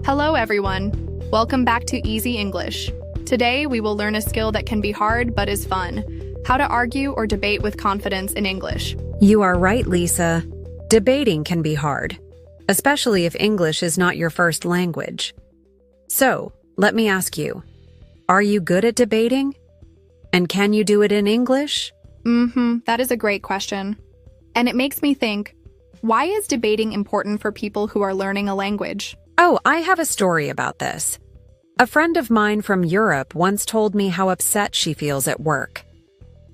Hello, everyone. Welcome back to Easy English. Today, we will learn a skill that can be hard but is fun: how to argue or debate with confidence in English. You are right, Lisa. Debating can be hard, especially if English is not your first language. So, let me ask you, are you good at debating? And can you do it in English? That is a great question. And it makes me think, why is debating important for people who are learning a language? Oh, I have a story about this. A friend of mine from Europe once told me how upset she feels at work.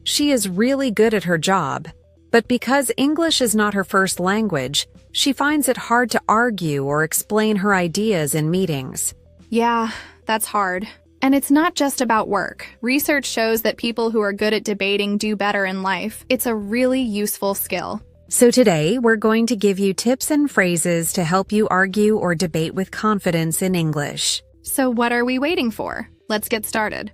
She is really good at her job, but because English is not her first language, she finds it hard to argue or explain her ideas in meetings. Yeah, that's hard. And it's not just about work. Research shows that people who are good at debating do better in life. It's a really useful skill. So today, we're going to give you tips and phrases to help you argue or debate with confidence in English. So what are we waiting for? Let's get started.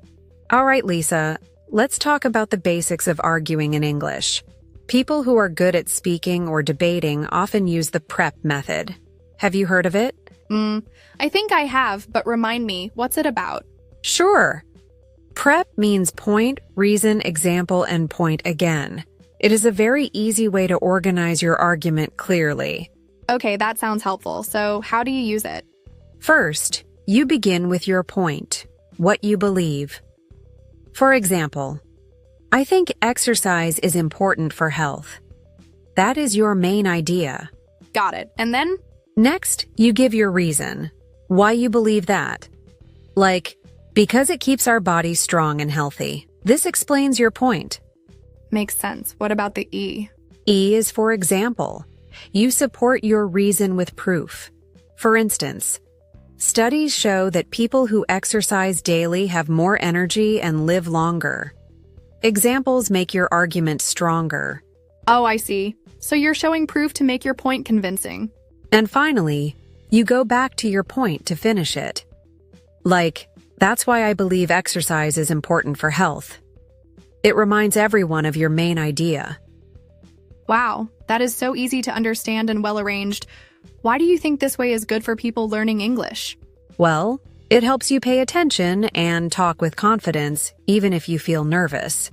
All right, Lisa, let's talk about the basics of arguing in English. People who are good at speaking or debating often use the PrEP method. Have you heard of it? I think I have, but remind me, what's it about? Sure. PrEP means point, reason, example, and point again. It is a very easy way to organize your argument clearly. Okay, that sounds helpful. So how do you use it? First, you begin with your point, what you believe. For example, I think exercise is important for health. That is your main idea. Got it. And then? Next, you give your reason, why you believe that. Like, because it keeps our body strong and healthy. This explains your point. Makes sense. What about the E? E is for example. You support your reason with proof. For instance, studies show that people who exercise daily have more energy and live longer. Examples make your argument stronger. Oh, I see. So you're showing proof to make your point convincing. And finally, you go back to your point to finish it. Like, that's why I believe exercise is important for health. It reminds everyone of your main idea. Wow, that is so easy to understand and well-arranged. Why do you think this way is good for people learning English? Well, it helps you pay attention and talk with confidence, even if you feel nervous.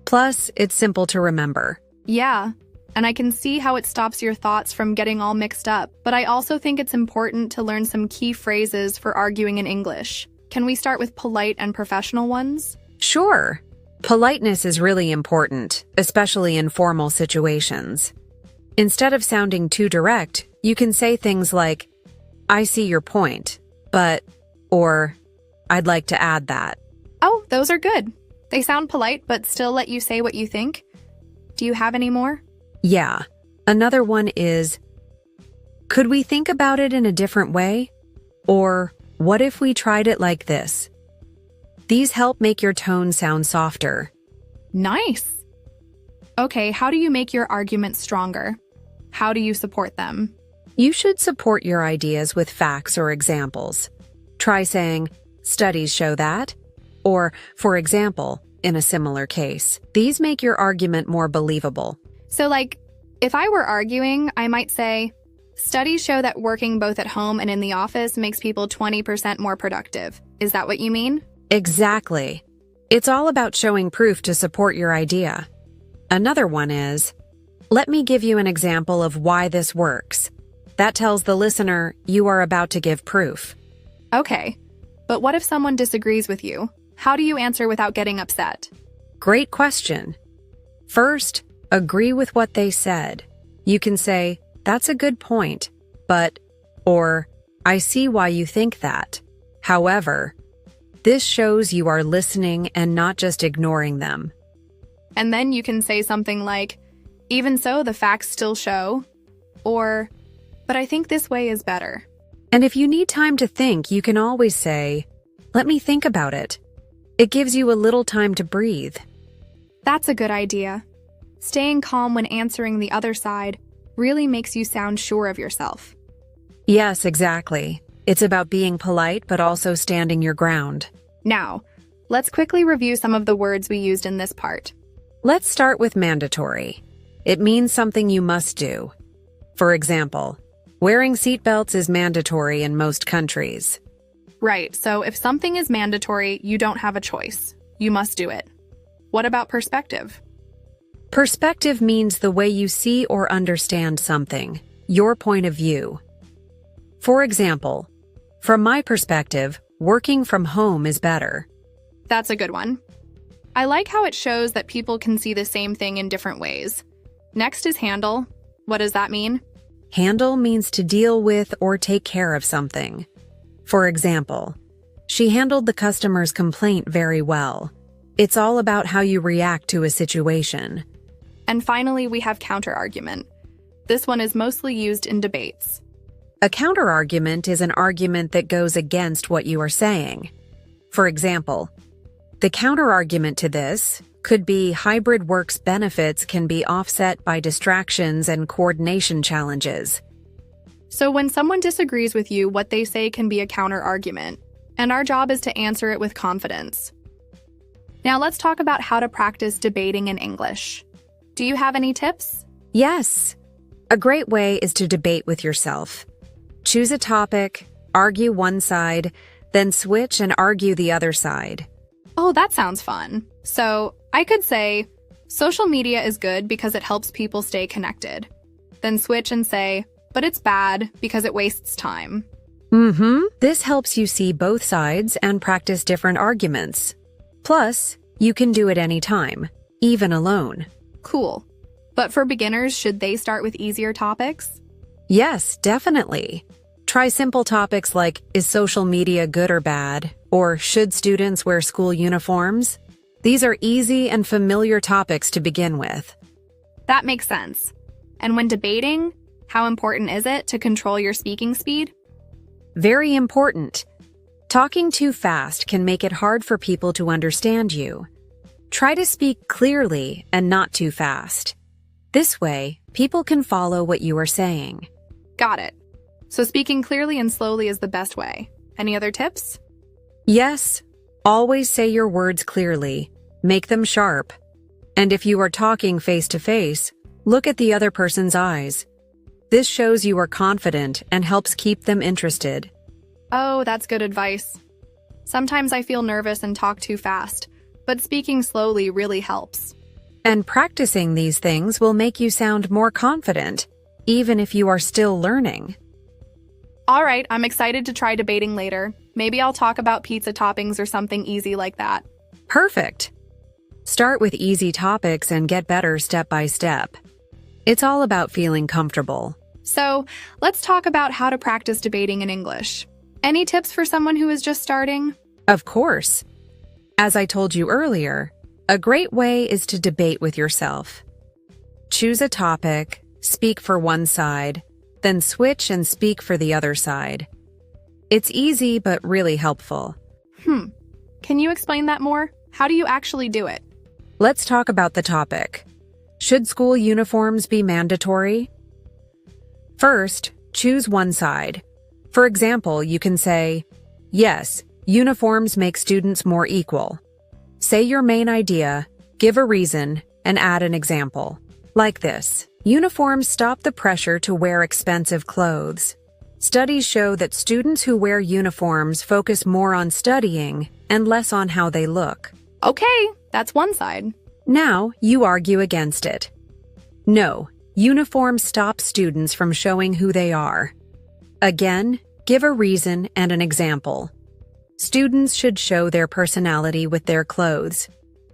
Plus, it's simple to remember. Yeah, and I can see how it stops your thoughts from getting all mixed up, but I also think it's important to learn some key phrases for arguing in English. Can we start with polite and professional ones? Sure. Politeness is really important, especially in formal situations. Instead of sounding too direct, you can say things like, I see your point, but, or, I'd like to add that. Oh, those are good. They sound polite, but still let you say what you think. Do you have any more? Yeah. Another one is, could we think about it in a different way? Or, what if we tried it like this? These help make your tone sound softer. Nice. Okay, how do you make your arguments stronger? How do you support them? You should support your ideas with facts or examples. Try saying, studies show that, or, for example, in a similar case. These make your argument more believable. So like, if I were arguing, I might say, studies show that working both at home and in the office makes people 20% more productive. Is that what you mean? Exactly. It's all about showing proof to support your idea. Another one is, let me give you an example of why this works. That tells the listener you are about to give proof. Okay, but what if someone disagrees with you? How do you answer without getting upset? Great question. First, agree with what they said. You can say, that's a good point, but, or, I see why you think that. However, this shows you are listening and not just ignoring them. And then you can say something like, even so, the facts still show, or, but I think this way is better. And if you need time to think, you can always say, let me think about it. It gives you a little time to breathe. That's a good idea. Staying calm when answering the other side really makes you sound sure of yourself. Yes, exactly. It's about being polite, but also standing your ground. Now, let's quickly review some of the words we used in this part. Let's start with mandatory. It means something you must do. For example, Wearing seatbelts is mandatory in most countries. Right, so if something is mandatory, you don't have a choice. You must do it. What about perspective? Perspective means the way you see or understand something, your point of view. For example, from my perspective, working from home is better. That's a good one. I like how it shows that people can see the same thing in different ways. Next is handle. What does that mean? Handle means to deal with or take care of something. For example, she handled the customer's complaint very well. It's all about how you react to a situation. And finally, we have counterargument. This one is mostly used in debates. A counterargument is an argument that goes against what you are saying. For example, the counterargument to this could be hybrid work's benefits can be offset by distractions and coordination challenges. So when someone disagrees with you, what they say can be a counterargument, and our job is to answer it with confidence. Now let's talk about how to practice debating in English. Do you have any tips? Yes. A great way is to debate with yourself. Choose a topic, argue one side, then switch and argue the other side. Oh, that sounds fun. So I could say, social media is good because it helps people stay connected. Then switch and say, but it's bad because it wastes time. This helps you see both sides and practice different arguments. Plus, you can do it anytime, even alone. Cool. But for beginners, should they start with easier topics? Yes, definitely. Try simple topics like, is social media good or bad? Or should students wear school uniforms? These are easy and familiar topics to begin with. That makes sense. And when debating, how important is it to control your speaking speed? Very important. Talking too fast can make it hard for people to understand you. Try to speak clearly and not too fast. This way, people can follow what you are saying. Got it. So speaking clearly and slowly is the best way. Any other tips? Yes, always say your words clearly. Make them sharp. And if you are talking face to face, look at the other person's eyes. This shows you are confident and helps keep them interested. Oh, that's good advice. Sometimes I feel nervous and talk too fast, but speaking slowly really helps. And practicing these things will make you sound more confident, even if you are still learning. All right, I'm excited to try debating later. Maybe I'll talk about pizza toppings or something easy like that. Perfect. Start with easy topics and get better step by step. It's all about feeling comfortable. So, let's talk about how to practice debating in English. Any tips for someone who is just starting? Of course. As I told you earlier, a great way is to debate with yourself. Choose a topic, speak for one side, then switch and speak for the other side. It's easy but really helpful. Can you explain that more? How do you actually do it? Let's talk about the topic. Should school uniforms be mandatory? First, choose one side. For example, you can say, yes, uniforms make students more equal. Say your main idea, give a reason, and add an example. Like this. Uniforms stop the pressure to wear expensive clothes. Studies show that students who wear uniforms focus more on studying and less on how they look. Okay, that's one side. Now, you argue against it. No, uniforms stop students from showing who they are. Again, give a reason and an example. Students should show their personality with their clothes.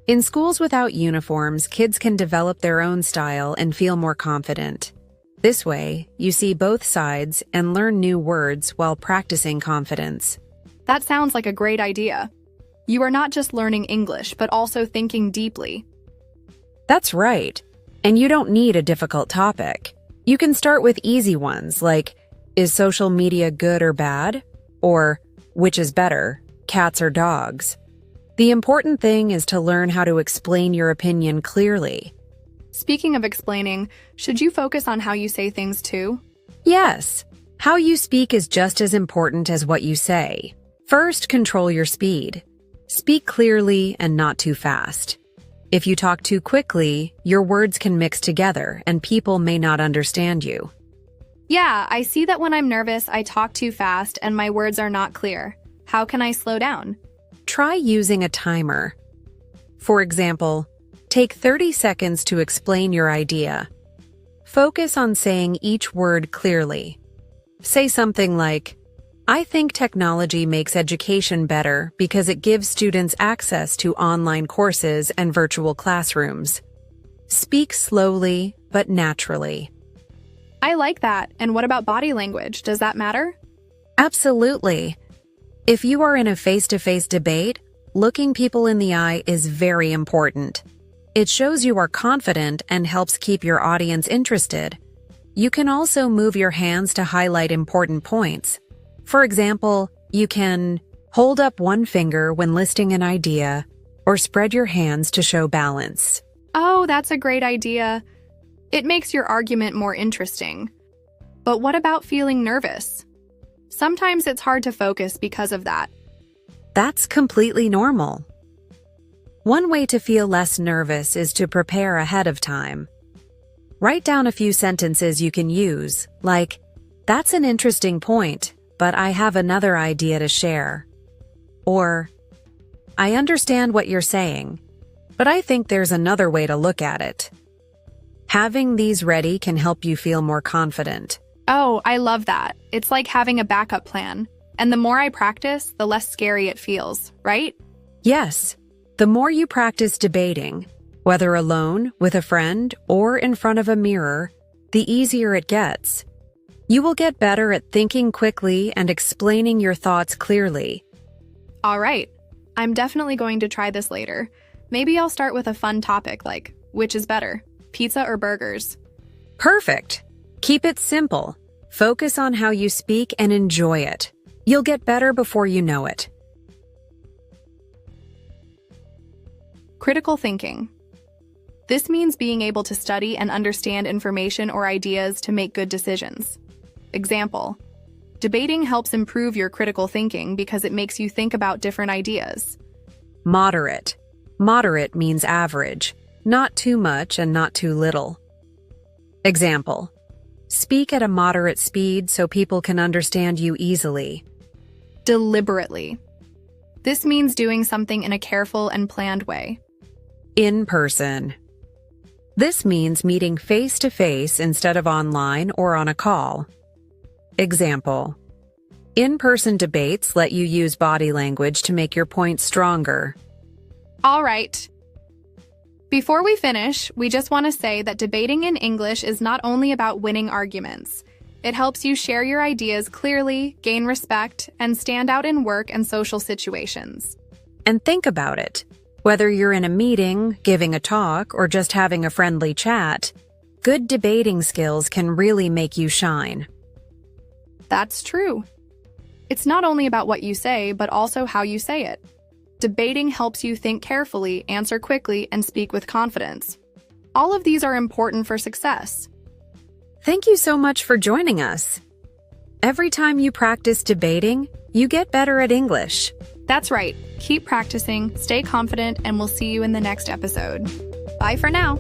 In schools without uniforms, kids can develop their own style and feel more confident. This way, you see both sides and learn new words while practicing confidence. That sounds like a great idea. You are not just learning English, but also thinking deeply. That's right. And you don't need a difficult topic. You can start with easy ones like, is social media good or bad? Or, which is better, cats or dogs? The important thing is to learn how to explain your opinion clearly. Speaking of explaining, should you focus on how you say things too? Yes. How you speak is just as important as what you say. First, control your speed. Speak clearly and not too fast. If you talk too quickly, your words can mix together and people may not understand you. Yeah, I see that when I'm nervous, I talk too fast and my words are not clear. How can I slow down? Try using a timer. For example, take 30 seconds to explain your idea. Focus on saying each word clearly. Say something like, I think technology makes education better because it gives students access to online courses and virtual classrooms. Speak slowly but naturally. I like that. And what about body language? Does that matter? Absolutely. If you are in a face-to-face debate, looking people in the eye is very important. It shows you are confident and helps keep your audience interested. You can also move your hands to highlight important points. For example, you can hold up one finger when listing an idea, or spread your hands to show balance. Oh, that's a great idea. It makes your argument more interesting. But what about feeling nervous? Sometimes it's hard to focus because of that. That's completely normal. One way to feel less nervous is to prepare ahead of time. Write down a few sentences you can use, like, "That's an interesting point, but I have another idea to share." Or, "I understand what you're saying, but I think there's another way to look at it." Having these ready can help you feel more confident. Oh, I love that. It's like having a backup plan. And the more I practice, the less scary it feels, right? Yes, the more you practice debating, whether alone, with a friend, or in front of a mirror, the easier it gets. You will get better at thinking quickly and explaining your thoughts clearly. All right. I'm definitely going to try this later. Maybe I'll start with a fun topic like, which is better, pizza or burgers? Perfect. Keep it simple. Focus on how you speak and enjoy it. You'll get better before you know it. Critical thinking. This means being able to study and understand information or ideas to make good decisions. Example, debating helps improve your critical thinking because it makes you think about different ideas. Moderate. Moderate means average, not too much and not too little. Example, speak at a moderate speed so people can understand you easily. Deliberately. This means doing something in a careful and planned way. In person. This means meeting face-to-face instead of online or on a call. Example, in-person debates let you use body language to make your point stronger. All right. Before we finish, we just want to say that debating in English is not only about winning arguments. It helps you share your ideas clearly, gain respect, and stand out in work and social situations. And think about it. Whether you're in a meeting, giving a talk, or just having a friendly chat, good debating skills can really make you shine. That's true. It's not only about what you say, but also how you say it. Debating helps you think carefully, answer quickly, and speak with confidence. All of these are important for success. Thank you so much for joining us. Every time you practice debating, you get better at English. That's right. Keep practicing, stay confident, and we'll see you in the next episode. Bye for now.